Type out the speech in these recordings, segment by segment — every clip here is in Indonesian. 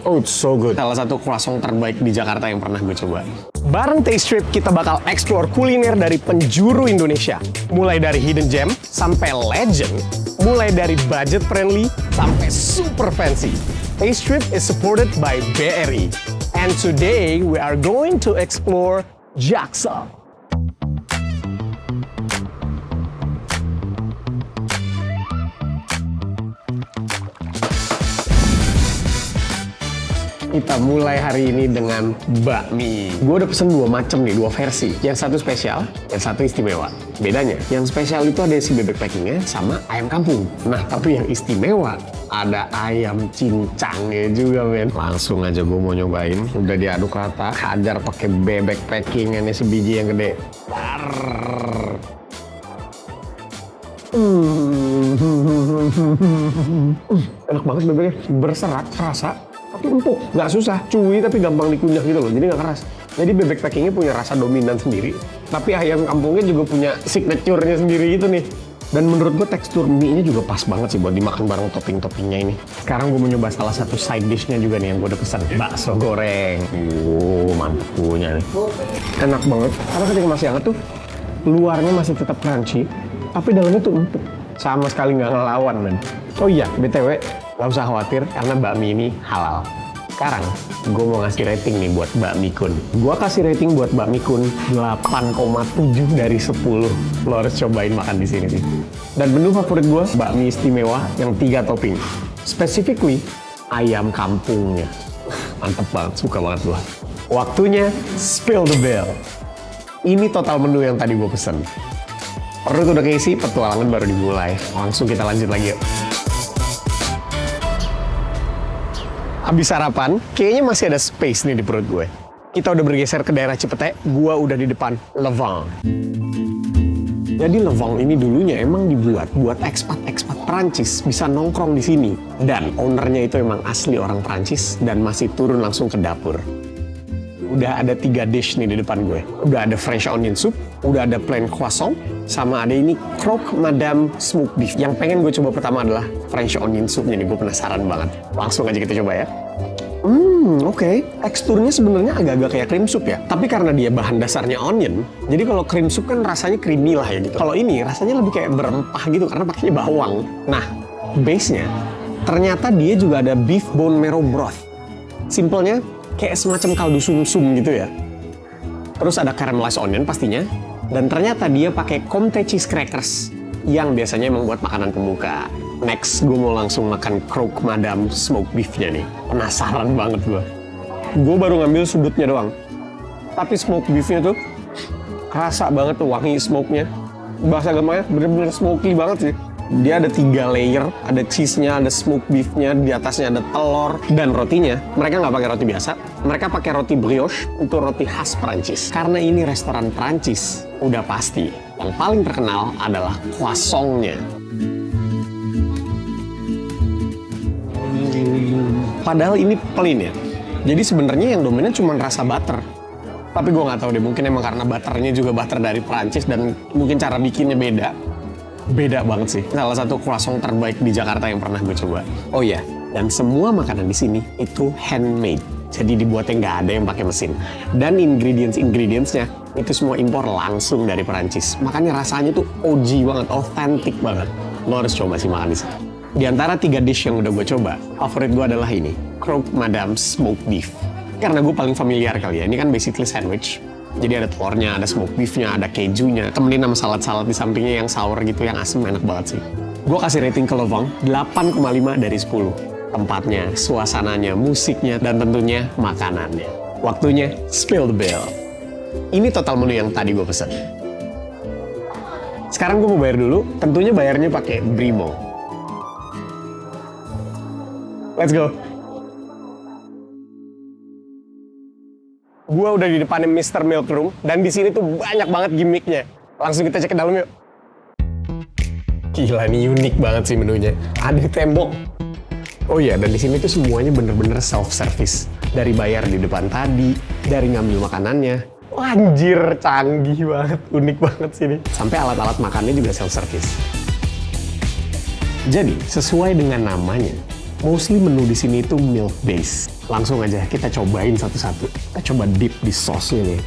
Oh, it's so good. Salah satu croissant terbaik di Jakarta yang pernah gue coba. Bareng Taste Trip, kita bakal explore kuliner dari penjuru Indonesia. Mulai dari hidden gem sampai legend. Mulai dari budget friendly sampai super fancy. Taste Trip is supported by BRI. And today we are going to explore Jaksa. Kita mulai hari ini dengan bakmi. Gue udah pesen dua macam nih, dua versi. Yang satu spesial, yang satu istimewa. Bedanya, yang spesial itu ada si bebek packingnya sama ayam kampung. Nah, tapi yang istimewa ada ayam cincangnya juga, men. Langsung aja gue mau nyobain. Udah diaduk rata, hajar pakai bebek packingannya sebiji yang gede. Enak banget bebeknya, berserat, rasa. Tapi empuk, nggak susah, cuy tapi gampang dikunyah gitu loh, jadi nggak keras. Jadi bebek packingnya punya rasa dominan sendiri, tapi ayam kampungnya juga punya signature-nya sendiri gitu nih. Dan menurut gue tekstur mie-nya juga pas banget sih buat dimakan bareng topping-toppingnya ini. Sekarang gue mau nyoba salah satu side dish-nya juga nih yang gue udah pesan, bakso goreng. Mantep punya nih. Enak banget, karena ketika masih hangat tuh, luarnya masih tetap crunchy, tapi dalamnya tuh empuk. Sama sekali nggak ngelawan, men. Oh iya, BTW, nggak usah khawatir karena bakmi ini halal. Sekarang, gue mau ngasih rating nih buat bakmi kun. Gue kasih rating buat bakmi kun 8,7 dari 10. Lo harus cobain makan di sini nih. Dan menu favorit gue, bakmi istimewa yang 3 topping. Specifically, ayam kampungnya. Mantep banget, suka banget gue. Waktunya spill the bill. Ini total menu yang tadi gue pesen. Perut udah keisi, petualangan baru dimulai. Langsung kita lanjut lagi yuk. Habis sarapan, kayaknya masih ada space nih di perut gue. Kita udah bergeser ke daerah Cipete, gue udah di depan Levang. Jadi Levang ini dulunya emang dibuat buat ekspat-ekspat Prancis bisa nongkrong di sini. Dan ownernya itu emang asli orang Prancis dan masih turun langsung ke dapur. Udah ada 3 dish nih di depan gue. Udah ada French onion soup, udah ada plain croissant, sama ada ini croque madame smoked beef. Yang pengen gue coba pertama adalah French onion soup-nya nih, gue penasaran banget. Langsung aja kita coba ya. Oke. Teksturnya sebenarnya agak-agak kayak cream soup ya. Tapi karena dia bahan dasarnya onion, jadi kalau cream soup kan rasanya creamy lah ya gitu. Kalau ini rasanya lebih kayak berempah gitu karena pakainya bawang. Nah, base-nya ternyata dia juga ada beef bone marrow broth. Simpelnya kayak semacam kaldu sumsum gitu ya. Terus ada caramelized onion pastinya. Dan ternyata dia pakai Comté cheese crackers yang biasanya emang buat makanan pembuka. Next, gue mau langsung makan croque madame smoked beef-nya nih. Penasaran banget gue. Gue baru ngambil sudutnya doang. Tapi smoked beef-nya tuh kerasa banget tuh wangi smoke-nya. Bahasa agamanya bener-bener smoky banget sih. Dia ada 3 layer, ada cheese-nya, ada smoked beef-nya, di atasnya ada telur, dan rotinya. Mereka nggak pakai roti biasa, mereka pakai roti brioche, itu roti khas Prancis. Karena ini restoran Prancis, udah pasti. Yang paling terkenal adalah croissant-nya. Padahal ini plain ya, jadi sebenarnya yang dominan cuma rasa butter. Tapi gue nggak tahu deh, mungkin emang karena butternya juga butter dari Prancis dan mungkin cara bikinnya beda. Beda banget sih. Salah satu croissant terbaik di Jakarta yang pernah gue coba. Oh iya, dan semua makanan di sini itu handmade. Jadi dibuatnya nggak ada yang pakai mesin. Dan ingredients-nya itu semua impor langsung dari Perancis. Makanya rasanya tuh OG banget, authentic banget. Lo harus coba sih makan di sini. Di antara 3 dish yang udah gue coba, favorit gue adalah ini, croque madame smoked beef. Karena gue paling familiar kali ya, ini kan basically sandwich. Jadi ada telurnya, ada smoked beef-nya, ada kejunya. Temenin sama salad-salad di sampingnya yang sour gitu, yang asem, enak banget sih. Gue kasih rating ke Levang 8,5 dari 10. Tempatnya, suasananya, musiknya, dan tentunya makanannya. Waktunya spill the bill. Ini total menu yang tadi gue pesen. Sekarang gue mau bayar dulu, tentunya bayarnya pakai Brimo. Let's go. Gua udah di depannya Mr. Milk Room dan di sini tuh banyak banget gimmicknya. Langsung kita cek ke dalam yuk. Gila, ini unik banget sih menunya. Ada di tembok. Oh iya, dan di sini tuh semuanya bener-bener self-service. Dari bayar di depan tadi, dari ngambil makanannya. Anjir, canggih banget, unik banget sih ini. Sampai alat-alat makannya juga self-service. Jadi, sesuai dengan namanya, Mostly menu di sini itu milk base. Langsung aja kita cobain satu-satu. Kita coba dip di sausnya nih.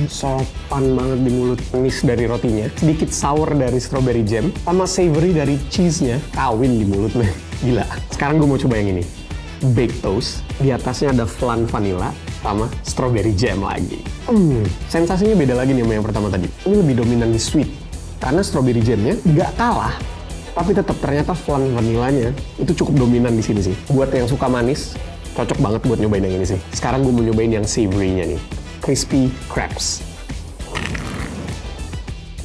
Sopan banget di mulut, manis dari rotinya, sedikit sour dari strawberry jam, sama savory dari cheese-nya, kawin di mulut nih. Gila. Sekarang gue mau coba yang ini. Baked toast, di atasnya ada flan vanilla, sama strawberry jam lagi. Sensasinya beda lagi nih sama yang pertama tadi. Ini lebih dominan di sweet, karena strawberry jamnya nggak kalah. Tapi tetap ternyata flan vanillanya itu cukup dominan di sini sih. Buat yang suka manis, cocok banget buat nyobain yang ini sih. Sekarang gue mau nyobain yang savory-nya nih. Crispy crabs.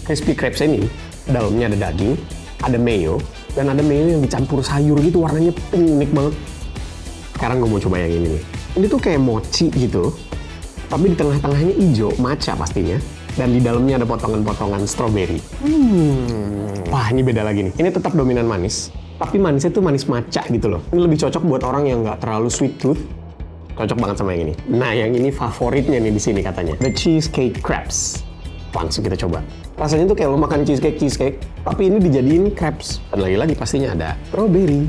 Crispy crabs ini, dalamnya ada daging, ada mayo, dan ada mayo yang dicampur sayur gitu, warnanya pink, unik banget. Sekarang gue mau coba yang ini nih. Ini tuh kayak mochi gitu, tapi di tengah-tengahnya hijau, matcha pastinya. Dan di dalamnya ada potongan-potongan strawberry. Wah, ini beda lagi nih. Ini tetap dominan manis, tapi manisnya tuh manis matcha gitu loh. Ini lebih cocok buat orang yang nggak terlalu sweet tooth. Cocok banget sama yang ini. Nah, yang ini favoritnya nih di sini katanya. The cheesecake crabs. Langsung kita coba. Rasanya tuh kayak lo makan cheesecake, tapi ini dijadiin crabs. Dan lagi-lagi pastinya ada strawberry.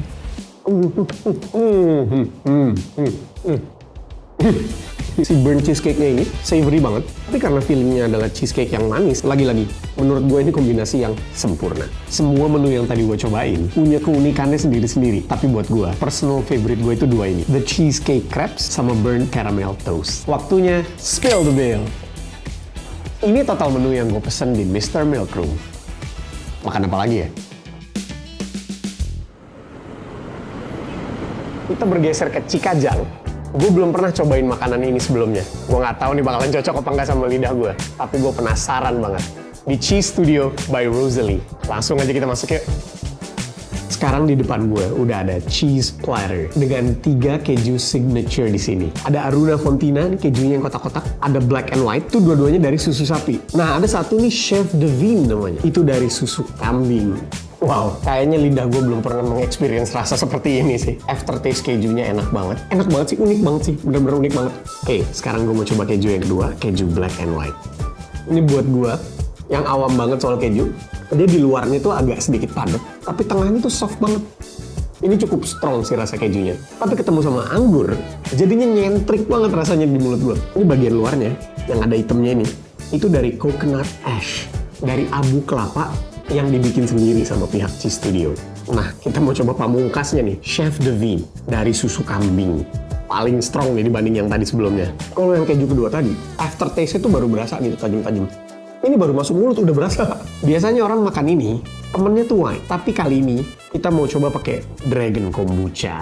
Si burnt cheesecake-nya ini savory banget, tapi karena feelingnya adalah cheesecake yang manis, lagi-lagi menurut gue ini kombinasi yang sempurna. Semua menu yang tadi gue cobain punya keunikannya sendiri-sendiri, tapi buat gue, personal favorite gue itu dua ini, the cheesecake crabs sama burnt caramel toast. Waktunya spill the bill. Ini total menu yang gue pesen di Mr. Milk Room. Makan apa lagi ya? Kita bergeser ke Cikajang. Gue belum pernah cobain makanan ini sebelumnya. Gue nggak tahu nih bakalan cocok apa nggak sama lidah gue. Tapi gue penasaran banget. Di Cheese Studio by Rosalie. Langsung aja kita masuk yuk. Sekarang di depan gue udah ada cheese platter dengan 3 keju signature di sini. Ada Aruna Fontina, kejunya yang kotak-kotak. Ada black and white, itu dua-duanya dari susu sapi. Nah, ada satu nih Chef Devine namanya. Itu dari susu kambing. Wow, kayaknya lidah gue belum pernah mengexperience rasa seperti ini sih. Aftertaste kejunya enak banget. Enak banget sih, unik banget sih. Bener-bener unik banget. Oke, sekarang gue mau coba keju yang kedua, keju black and white. Ini buat gue, yang awam banget soal keju. Dia di luarnya tuh agak sedikit padat, tapi tengahnya tuh soft banget. Ini cukup strong sih rasa kejunya. Tapi ketemu sama anggur, jadinya nyentrik banget rasanya di mulut gue. Ini bagian luarnya, yang ada hitamnya ini. Itu dari coconut ash, dari abu kelapa, yang dibikin sendiri sama pihak Cheese Studio. Nah, kita mau coba pamungkasnya nih, Chef Devine dari susu kambing. Paling strong nih dibanding yang tadi sebelumnya. Kalau yang keju kedua tadi, aftertaste-nya tuh baru berasa gitu, tajam-tajam. Ini baru masuk mulut udah berasa. Biasanya orang makan ini, temennya tuh wine. Tapi kali ini, kita mau coba pakai Dragon Kombucha.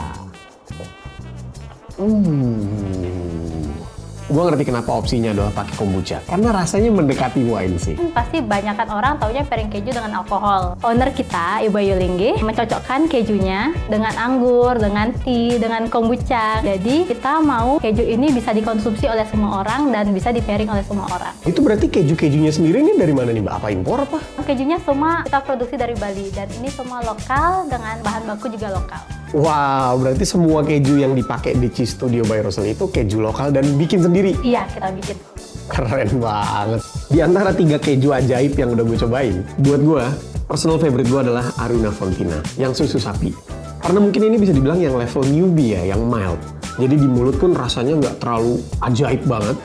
Gue ngerti kenapa opsinya adalah pakai kombucha. Karena rasanya mendekati wine sih. Pasti banyakan orang taunya piring keju dengan alkohol. Owner kita, Ibu Ayu Linggi, mencocokkan kejunya dengan anggur, dengan tea, dengan kombucha. Jadi kita mau keju ini bisa dikonsumsi oleh semua orang dan bisa di-pairing oleh semua orang. Itu berarti keju-kejunya sendiri ini dari mana nih Mbak? Apa impor apa? Kejunya semua kita produksi dari Bali dan ini semua lokal dengan bahan baku juga lokal. Wow, berarti semua keju yang dipakai di Cheese Studio by Rosalie itu keju lokal dan bikin sendiri? Iya, kita bikin. Keren banget. Di antara 3 keju ajaib yang udah gue cobain, buat gue, personal favorite gue adalah Aruna Fontina, yang susu sapi. Karena mungkin ini bisa dibilang yang level newbie ya, yang mild. Jadi di mulut pun rasanya nggak terlalu ajaib banget,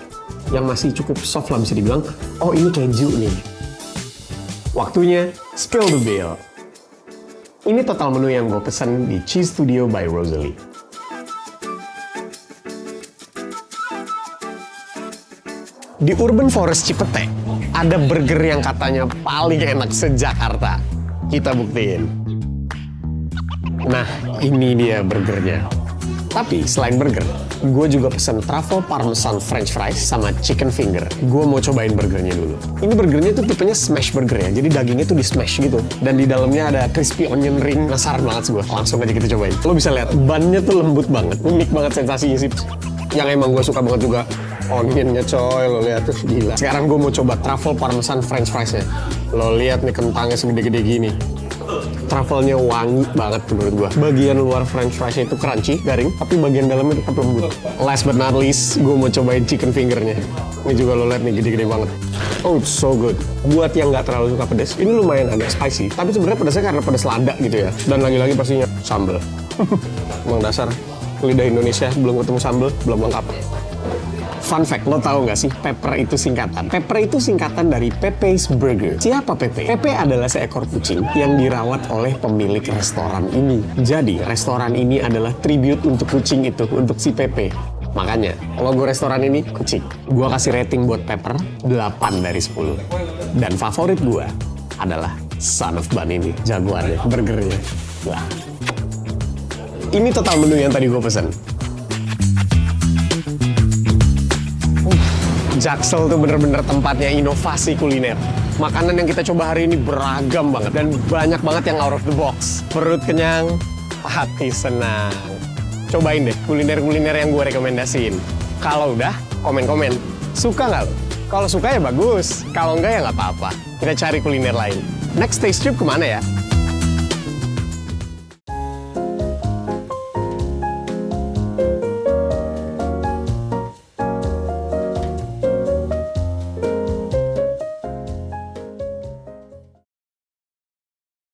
yang masih cukup soft lah bisa dibilang, oh ini keju nih. Waktunya spill the bill. Ini total menu yang gue pesen di Cheese Studio by Rosalie. Di Urban Forest Cipete, ada burger yang katanya paling enak se-Jakarta. Kita buktiin. Nah, ini dia burgernya. Tapi selain burger, gue juga pesen truffle parmesan french fries sama chicken finger. Gue mau cobain burgernya dulu. Ini burgernya tuh tipenya smash burger ya, jadi dagingnya tuh di smash gitu. Dan di dalamnya ada crispy onion ring. Penasaran banget sih gue. Langsung aja kita cobain. Lo bisa lihat, bannya tuh lembut banget. Unik banget sensasinya sih. Yang emang gue suka banget juga onionnya coy, lo lihat tuh gila. Sekarang gue mau coba truffle parmesan french fries-nya. Lo lihat nih kentangnya segede-gede gini. truffle-nya wangi banget menurut gua. Bagian luar french fries-nya itu crunchy, garing, tapi bagian dalamnya tetap lembut. Last but not least, gua mau cobain chicken finger-nya. Ini juga lo lihat nih, gede-gede banget. Oh, it's so good. Buat yang nggak terlalu suka pedas, ini lumayan agak spicy. Tapi sebenarnya pedasnya karena pedas lada gitu ya. Dan lagi-lagi pastinya sambal. Emang dasar, lidah Indonesia belum ketemu sambal, belum lengkap. Fun fact, lo tahu nggak sih, Pepper itu singkatan? Pepper itu singkatan dari Pepe's Burger. Siapa Pepe? Pepe adalah seekor kucing yang dirawat oleh pemilik restoran ini. Jadi, restoran ini adalah tribute untuk kucing itu, untuk si Pepe. Makanya, logo restoran ini kucing. Gua kasih rating buat Pepper 8 dari 10. Dan favorit gua adalah Son of Bun ini, jagoannya, burgernya. Wah. Ini total menu yang tadi gua pesen. Jaksel tuh bener-bener tempatnya inovasi kuliner. Makanan yang kita coba hari ini beragam banget dan banyak banget yang out of the box. Perut kenyang, hati senang. Cobain deh kuliner-kuliner yang gue rekomendasiin. Kalau udah, komen-komen. Suka nggak lo? Kalau suka ya bagus. Kalau enggak ya nggak apa-apa. Kita cari kuliner lain. Next taste trip kemana ya?